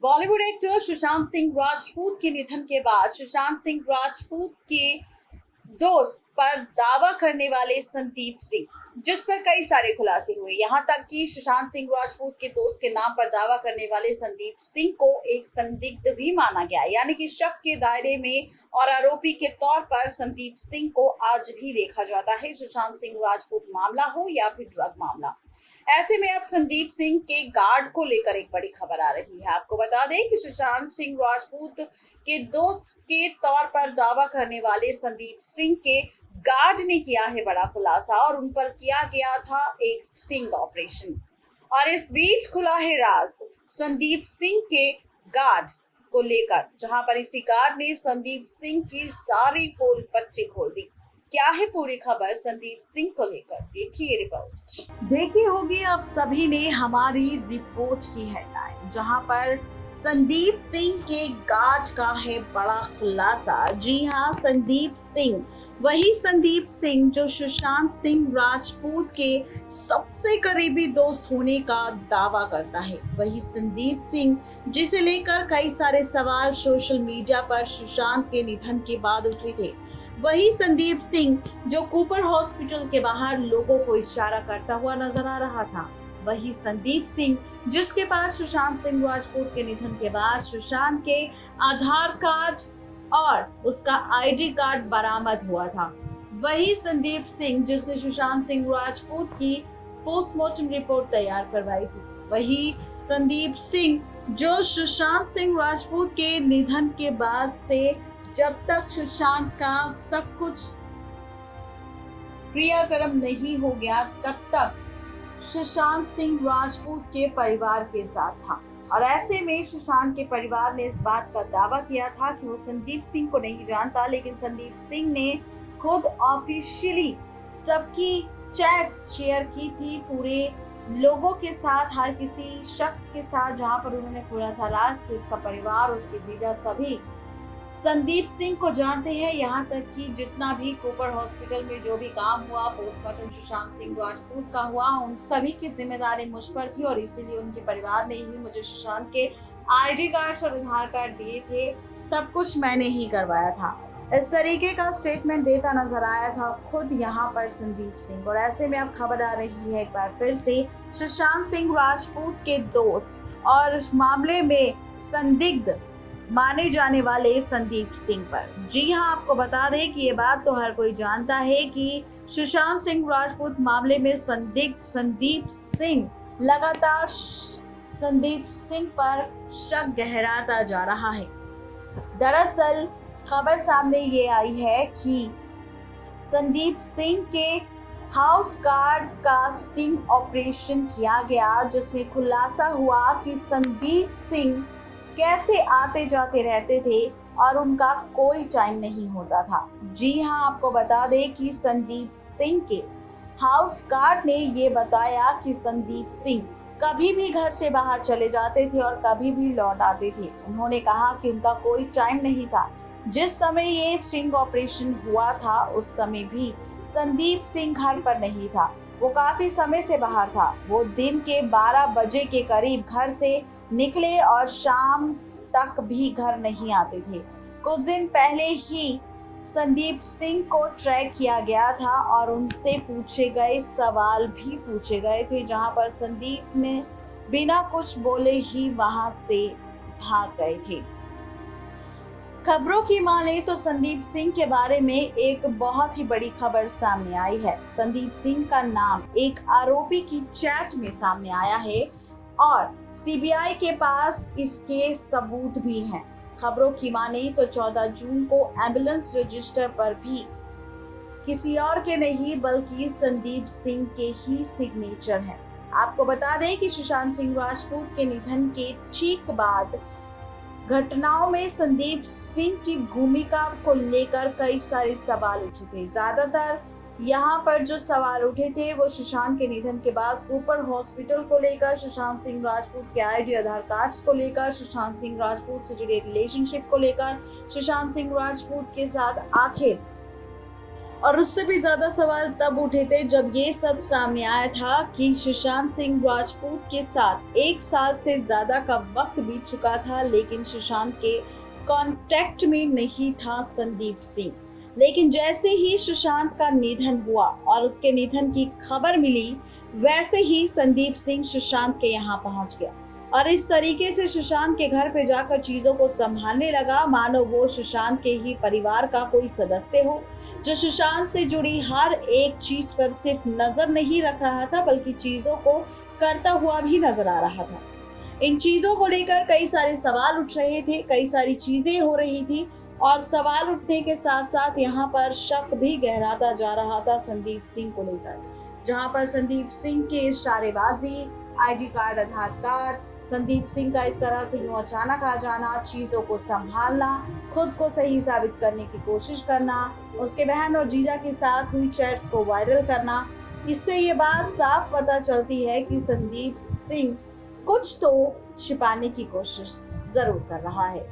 Bollywood actor Sushant Singh Rajput के निधन के बाद सुशांत सिंह राजपूत के दोस्त पर दावा करने वाले संदीप सिंह, जिस पर कई सारे खुलासे हुए। यहां तक कि सुशांत सिंह राजपूत के दोस्त के नाम पर दावा करने वाले संदीप सिंह को एक संदिग्ध भी माना गया, यानी कि शक के दायरे में और आरोपी के तौर पर संदीप सिंह को आज भी देखा जाता है। सुशांत सिंह राजपूत मामला हो या फिर ड्रग मामला, ऐसे में अब संदीप सिंह के गार्ड को लेकर एक बड़ी खबर आ रही है। आपको बता दें कि सुशांत सिंह राजपूत के दोस्त के तौर पर दावा करने वाले संदीप सिंह के गार्ड ने किया है बड़ा खुलासा और उन पर किया गया था एक स्टिंग ऑपरेशन। और इस बीच खुला है राज संदीप सिंह के गार्ड को लेकर, जहां पर इसी गार्ड ने संदीप सिंह की सारी पोल पट्टी खोल दी। क्या है पूरी खबर संदीप सिंह को लेकर, देखिए रिपोर्ट। देखी होगी आप सभी ने हमारी रिपोर्ट की हेडलाइन, जहां पर संदीप सिंह के गार्ड का है बड़ा खुलासा। जी हाँ, संदीप सिंह, वही संदीप सिंह जो सुशांत सिंह राजपूत के सबसे करीबी दोस्त होने का दावा करता है, वही संदीप सिंह जिसे लेकर कई सारे सवाल सोशल मीडिया पर सुशांत के निधन के बाद उठे थे, वही संदीप सिंह जो कूपर हॉस्पिटल के बाहर लोगों को इशारा करता हुआ नजर आ रहा था, वही संदीप सिंह जिसके पास सुशांत सिंह राजपूत के निधन के बाद सुशांत के आधार कार्ड और उसका आईडी कार्ड बरामद हुआ था, वही संदीप सिंह जिसने सुशांत सिंह राजपूत की पोस्टमार्टम रिपोर्ट तैयार करवाई थी, वही संदीप सिंह जो सुशांत सिंह राजपूत के निधन के बाद से जब तक सुशांत का सब कुछ क्रियाक्रम नहीं हो गया तब तक सुशांत सिंह राजपूत के परिवार के साथ था। और ऐसे में सुशांत के परिवार ने इस बात का दावा किया था कि वो संदीप सिंह को नहीं जानता, लेकिन संदीप सिंह ने खुद ऑफिशियली सबकी चैट्स शेयर की थी पूरे लोगों के साथ, हर किसी शख्स के साथ, जहां पर उन्होंने खोला था राज कि उसका परिवार, उसके जीजा सभी संदीप सिंह को जानते हैं। यहाँ तक कि जितना भी कूपर हॉस्पिटल में जो भी काम हुआ, पोस्टमार्टम सुशांत सिंह राजपूत का हुआ, उन सभी की जिम्मेदारी मुझ पर थी और इसीलिए उनके परिवार ने ही मुझे सुशांत के आईडी कार्ड और आधार कार्ड दिए थे, सब कुछ मैंने ही करवाया था। इस तरीके का स्टेटमेंट देता नजर आया था खुद यहाँ पर संदीप सिंह। और ऐसे में अब खबर आ रही है एक बार फिर से सुशांत सिंह राजपूत के दोस्त और इस मामले में संदिग्ध माने जाने वाले संदीप सिंह पर। जी हाँ, आपको बता दें कि ये बात तो हर कोई जानता है कि सुशांत सिंह राजपूत मामले में संदिग्ध संदीप सिंह लगातार संदीप सिंह पर शक गहराता जा रहा है। दरअसल खबर सामने ये आई है कि संदीप सिंह के हाउस गार्ड का स्टिंग ऑपरेशन किया गया, जिसमें खुलासा हुआ कि संदीप सिंह कैसे आते जाते रहते थे और उनका कोई टाइम नहीं होता था। जी हाँ, आपको बता दें कि संदीप सिंह के हाउस गार्ड ने ये बताया कि संदीप सिंह कभी भी घर से बाहर चले जाते थे और कभी भी लौट आते थे। उन्होंने कहा कि उनका कोई टाइम नहीं था। जिस समय ये स्टिंग ऑपरेशन हुआ था उस समय भी संदीप सिंह घर पर नहीं था, वो काफी समय से बाहर था। वो दिन के 12 बजे के करीब घर से निकले और शाम तक भी घर नहीं आते थे। कुछ दिन पहले ही संदीप सिंह को ट्रैक किया गया था और उनसे पूछे गए सवाल भी पूछे गए थे, जहां पर संदीप ने बिना कुछ बोले ही वहां से भाग गए थे। खबरों की माने तो संदीप सिंह के बारे में एक बहुत ही बड़ी खबर सामने आई है। संदीप सिंह का नाम एक आरोपी की चैट में सामने आया है और सीबीआई के पास इसके सबूत भी हैं। खबरों की माने तो 14 जून को एम्बुलेंस रजिस्टर पर भी किसी और के नहीं बल्कि संदीप सिंह के ही सिग्नेचर है। आपको बता दें कि सुशांत सिंह राजपूत के निधन के ठीक बाद घटनाओं में संदीप सिंह की भूमिका को लेकर कई सारे सवाल उठे थे। ज्यादातर यहाँ पर जो सवाल उठे थे वो सुशांत के निधन के बाद कूपर हॉस्पिटल को लेकर, सुशांत सिंह राजपूत के आईडी आधार कार्ड्स को लेकर, सुशांत सिंह राजपूत से जुड़े रिलेशनशिप को लेकर, सुशांत सिंह राजपूत के साथ आखिर और उससे भी ज्यादा सवाल तब उठे थे जब ये सच सामने आया था कि सुशांत सिंह राजपूत के साथ 1 साल से ज्यादा का वक्त बीत चुका था, लेकिन सुशांत के कांटेक्ट में नहीं था संदीप सिंह। लेकिन जैसे ही सुशांत का निधन हुआ और उसके निधन की खबर मिली, वैसे ही संदीप सिंह सुशांत के यहाँ पहुंच गया और इस तरीके से सुशांत के घर पे जाकर चीजों को संभालने लगा, मानो वो सुशांत के ही परिवार का कोई सदस्य हो, जो सुशांत से जुड़ी हर एक चीज पर सिर्फ नजर नहीं रख रहा था, बल्कि चीजों को करता हुआ भी नजर आ रहा था। इन चीजों को लेकर कई सारे सवाल उठ रहे थे, कई सारी चीजें हो रही थी और सवाल उठने के साथ साथ यहाँ पर शक भी गहराता जा रहा था संदीप सिंह को लेकर, जहाँ पर संदीप सिंह के इशारेबाजी, आईडी कार्ड, आधार कार्ड, संदीप सिंह का इस तरह से यूं अचानक आ जाना, चीजों को संभालना, खुद को सही साबित करने की कोशिश करना, उसके बहन और जीजा के साथ हुई चैट्स को वायरल करना, इससे ये बात साफ पता चलती है कि संदीप सिंह कुछ तो छिपाने की कोशिश जरूर कर रहा है।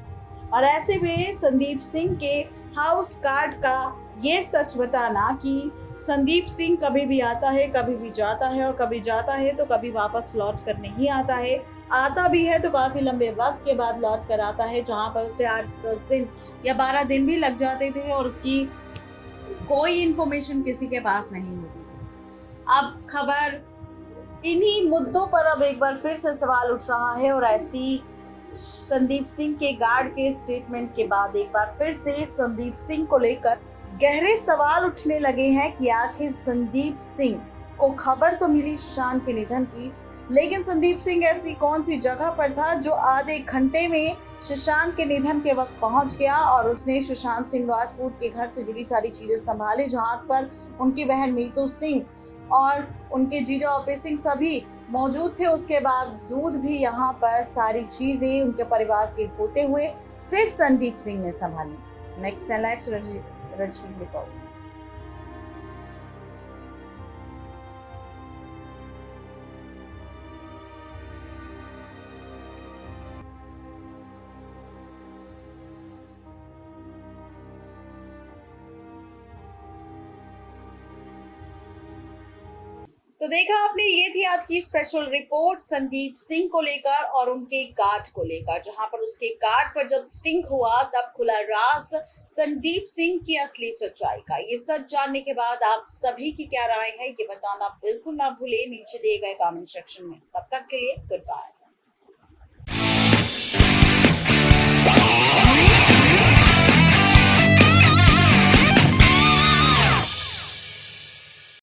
और ऐसे में संदीप सिंह के हाउस कार्ड का ये सच बताना कि संदीप सिंह कभी भी आता है, कभी भी जाता है, और कभी जाता है तो कभी वापस लौट कर नहीं आता है, आता भी है तो काफी लंबे वक्त के बाद लौट कर आता है, जहां पर उसे 8-10 दिन या 12 दिन भी लग जाते थे और उसकी कोई इंफॉर्मेशन किसी के पास नहीं होती थी। अब खबर इन्हीं मुद्दों पर अब एक बार फिर से सवाल उठ रहा है और ऐसी संदीप सिंह के गार्ड के स्टेटमेंट के बाद एक बार फिर से संदीप सिंह को लेकर गहरे सवाल उठने लगे हैं कि आखिर संदीप सिंह को खबर तो मिली सुशांत के निधन की, लेकिन संदीप सिंह ऐसी कौन सी जगह पर था जो आधे घंटे में सुशांत के निधन के वक्त पहुंच गया और उसने सुशांत सिंह राजपूत के घर से जुड़ी सारी चीजें संभाली, जहां पर उनकी बहन मीतू सिंह और उनके जीजा ओपी सिंह सभी मौजूद थे। उसके बावजूद भी यहाँ पर सारी चीजें उनके परिवार के होते हुए सिर्फ संदीप सिंह ने संभाली। Next live Rajni report. तो देखा आपने, ये थी आज की स्पेशल रिपोर्ट संदीप सिंह को लेकर और उनके गार्ड को लेकर, जहां पर उसके गार्ड पर जब स्टिंग हुआ तब खुला राज संदीप सिंह की असली सच्चाई का। ये सच जानने के बाद आप सभी की क्या राय है, ये बताना बिल्कुल ना भूले नीचे दिए गए कमेंट सेक्शन में। तब तक के लिए गुड बाय।